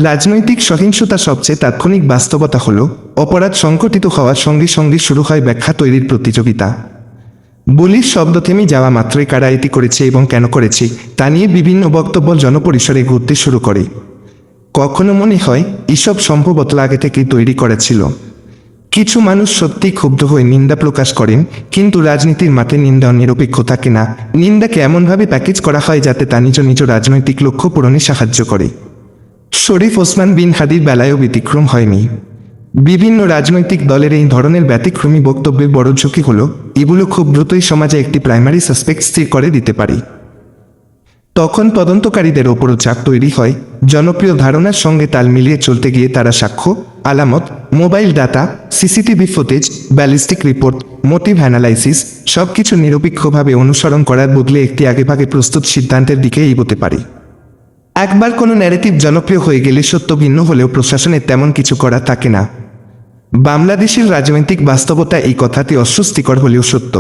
রাজনৈতিক সহিংসতা সবচেয়ে তাৎক্ষণিক বাস্তবতা হল অপরাধ সংঘটিত হওয়ার সঙ্গে সঙ্গে শুরু হয় ব্যাখ্যা তৈরির প্রতিযোগিতা। বলির শব্দ থেমে যাওয়া মাত্রই কারা এটি করেছে এবং কেন করেছে তা নিয়ে বিভিন্ন বক্তব্য জনপরিসরে ঘুরতে শুরু করে। কখনো মনে হয় এসব সম্ভবত আগে থেকেই তৈরি করা ছিল। কিছু মানুষ সত্যি ক্ষুব্ধ হয়ে নিন্দা প্রকাশ করেন, কিন্তু রাজনীতির মাঠে নিন্দা নিরপেক্ষ থাকে না। নিন্দাকে এমনভাবে প্যাকেজ করা হয় যাতে তা নিজ নিজ রাজনৈতিক লক্ষ্য পূরণে সাহায্য করে। শরীফ ওসমান বিন হাদির বেলায়ও ব্যতিক্রম হয়নি। বিভিন্ন রাজনৈতিক দলের এই ধরনের ব্যতিক্রমী বক্তব্যের বড় ঝুঁকি হল এগুলো খুব দ্রুতই সমাজে একটি প্রাইমারি সাসপেক্ট স্থির করে দিতে পারে। তখন তদন্তকারীদের ওপরও চাপ তৈরি হয়। জনপ্রিয় ধারণার সঙ্গে তাল মিলিয়ে চলতে গিয়ে তারা সাক্ষ্য, আলামত, mobile data, CCTV footage, ballistic report, motive analysis সবকিছু নিরপেক্ষভাবে অনুসরণ করার বদলে একটি আগেভাগে প্রস্তুত সিদ্ধান্তের দিকে এগোতে পারে। একবার কোনো ন্যারেটিভ জনপ্রিয় হয়ে গেলে সত্য ভিন্ন হলেও প্রশাসনের তেমন কিছু করা থাকে না। বাংলাদেশের রাজনৈতিক বাস্তবতা এই কথাটি অস্বস্তিকর হলেও সত্য।